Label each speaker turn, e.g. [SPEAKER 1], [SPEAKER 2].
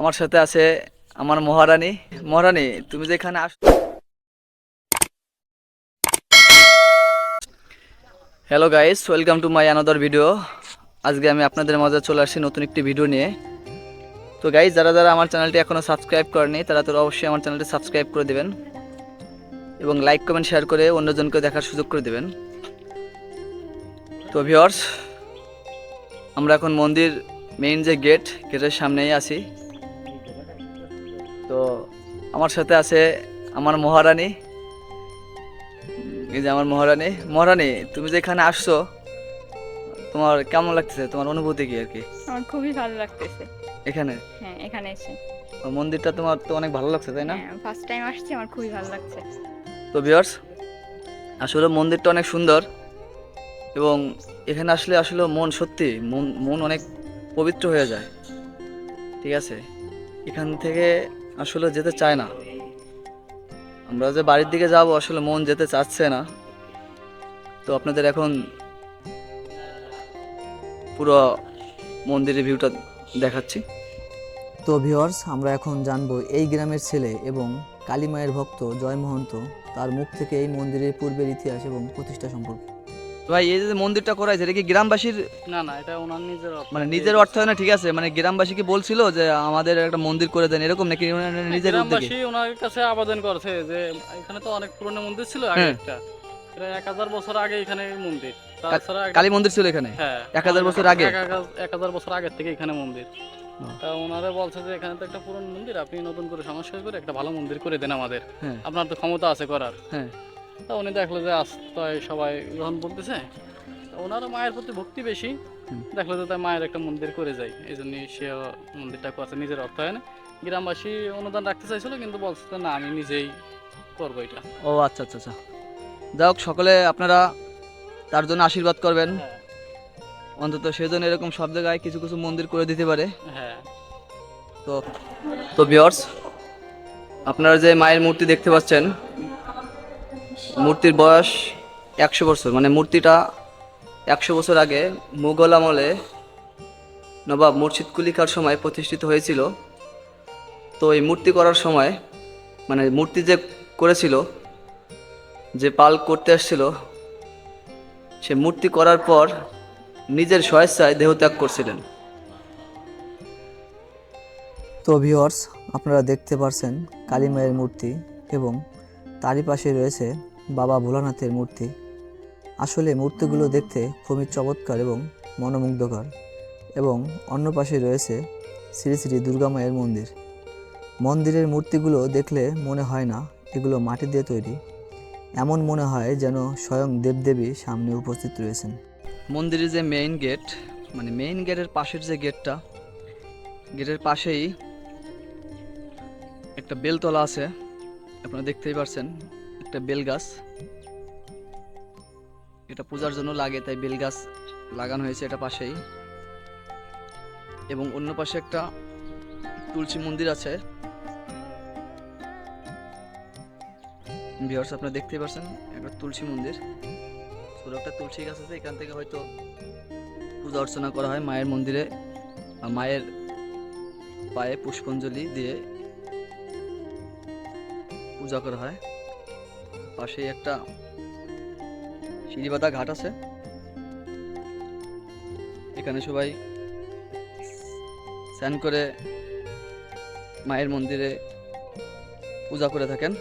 [SPEAKER 1] আমার সাথে আছে আমার মহারানী। মহারানী, তুমি যে এখানে hello guys, welcome to my another video. আজকে আমি আপনাদের মাঝে চলে আসছি নতুন একটি ভিডিও নিয়ে। তো গাইস, যারা যারা আমার চ্যানেলটি এখনও সাবস্ক্রাইব করেনি তারা তো অবশ্যই আমার চ্যানেলটি সাবস্ক্রাইব করে দেবেন এবং লাইক কমেন্ট শেয়ার করে অন্যজনকে দেখার সুযোগ করে দেবেন। তো ভিউয়ার্স, আমরা এখন মন্দির মেইন যে গেটের সামনেই আছি। তো আমার সাথে আছে আমার মহারানী। এই যে আমার মহারানী। মহারানী, তুমি যে এখানে আসছো, তোমার কেমন লাগতেছে? তোমার অনুভূতি কি আর কি?
[SPEAKER 2] আমার খুবই ভালো লাগতেছে
[SPEAKER 1] এখানে
[SPEAKER 2] এখানে এসে।
[SPEAKER 1] মন্দিরটা তোমার তো অনেক ভালো লাগছে, তাই না?
[SPEAKER 2] হ্যাঁ, ফার্স্ট টাইম আসছি, আমার খুবই ভালো লাগছে।
[SPEAKER 1] তো ভিউয়ার্স, আসলে মন্দিরটা অনেক সুন্দর এবং এখানে আসলে আসলে মন সত্যি মন মন অনেক পবিত্র হয়ে যায়। ঠিক আছে, এখান থেকে আসলে যেতে চায় না। আমরা যে বাড়ির দিকে যাব, আসলে মন যেতে চাচ্ছে না। তো আপনাদের এখন পুরো মন্দিরের ভিউটা দেখাচ্ছি। তো ভিউয়ার্স, আমরা এখন জানবো এই গ্রামের ছেলে এবং কালী মায়ের ভক্ত জয় মহন্ত তার মুখ থেকে এই মন্দিরের পূর্বের ইতিহাস এবং প্রতিষ্ঠা সম্পর্কে। ভাই, এই যে মন্দিরটা করা হয়েছে, এটা কি গ্রামবাসীর?
[SPEAKER 3] না না, এটা ওনার নিজের
[SPEAKER 1] মানে নিজের অর্থায়নে? ঠিক আছে, মানে গ্রামবাসী কি বলছিল যে আমাদের একটা মন্দির করে দেন, এরকম নাকি নিজের উদ্যোগে?
[SPEAKER 3] গ্রামবাসী ওনার কাছে আবেদন করছে যে এখানে তো অনেক পুরনো মন্দির ছিল আগে
[SPEAKER 1] হ্যাঁ।
[SPEAKER 3] একটা, প্রায় 1000 বছর আগে এখানে মন্দির। তাছাড়া
[SPEAKER 1] কালী মন্দির ছিল এখানে
[SPEAKER 3] হ্যাঁ
[SPEAKER 1] 1000 বছর আগে?
[SPEAKER 3] 1000 বছর আগের থেকে এখানে মন্দির। তা ওনারা বলছে যে এখানে তো একটা পুরনো মন্দির, আপনি নতুন করে সংস্কার করে একটা ভালো মন্দির করে দেন আমাদের,
[SPEAKER 1] হ্যাঁ
[SPEAKER 3] আপনার তো ক্ষমতা আছে করার।
[SPEAKER 1] হ্যাঁ।
[SPEAKER 3] তা উনি দেখলো যে আস্তায় সবাই যখন বলতেছে, তা ওনারও মায়ের প্রতি ভক্তি বেশি, দেখলো যে তাই মায়ের একটা মন্দির করে যায়, এই জন্য সে মন্দিরটা করছে নিজের অর্থায়নে। গ্রামবাসী অনুদান রাখতে চাইছিল, কিন্তু বলছে যে না, আমি নিজেই করবো এটা।
[SPEAKER 1] ও আচ্ছা আচ্ছা আচ্ছা। যাই হোক, সকলে আপনারা তার জন্য আশীর্বাদ করবেন,
[SPEAKER 3] হ্যাঁ
[SPEAKER 1] অন্তত সেজন্য এরকম সব জায়গায় কিছু কিছু মন্দির করে দিতে পারে।
[SPEAKER 3] হ্যাঁ।
[SPEAKER 1] তো তো ভিউয়ার্স, আপনারা যে মায়ের মূর্তি দেখতে পাচ্ছেন, মূর্তির বয়স 100 বছর। মানে মূর্তিটা 100 বছর আগে মুঘল আমলে নবাব মুর্শিদ কুলি খার সময় প্রতিষ্ঠিত হয়েছিল। তো এই মূর্তি করার সময়, মানে মূর্তি যে করেছিল, যে পাল করতে আসছিল, সে মূর্তি করার পর নিজের স্বেচ্ছায় দেহত্যাগ করছিলেন। তো ভিউয়ার্স, আপনারা দেখতে পারছেন কালী মায়ের মূর্তি এবং তারই পাশে রয়েছে বাবা ভোলানাথের মূর্তি। আসলে মূর্তিগুলো দেখতে খুবই চমৎকার এবং মনোমুগ্ধকর। এবং অন্য পাশে রয়েছে শ্রী শ্রী দুর্গা মায়ের মন্দির। মন্দিরের মূর্তিগুলো দেখলে মনে হয় না এগুলো মাটি দিয়ে তৈরি, এমন মনে হয় যেন স্বয়ং দেবদেবী সামনে উপস্থিত রয়েছেন। মন্দিরের যে মেইন গেট, মানে মেইন গেটের পাশের যে গেটটা, গেটের পাশেই একটা বেলতলা আছে, আপনারা দেখতেই পারছেন। একটা বেল গাছ, এটা পূজার জন্য লাগে, তাই বেল গাছ লাগানো হয়েছে এটা পাশেই। এবং অন্য পাশে একটা তুলসী মন্দির আছে। ভিউয়ার্স, আপনারা দেখতেই পাচ্ছেন একটা তুলসী মন্দির, ছোট একটা তুলসী গাছ আছে। এখান থেকে হয়তো পূজা অর্চনা করা হয় মায়ের মন্দিরে, মায়ের পায়ে পুষ্পাঞ্জলি দিয়ে পূজা করা হয়। পাশেই একটা সিঁড়িবাঁধা ঘাট আছে, এখানে সবাই স্নান করে মায়ের মন্দিরে পূজা করে থাকেন।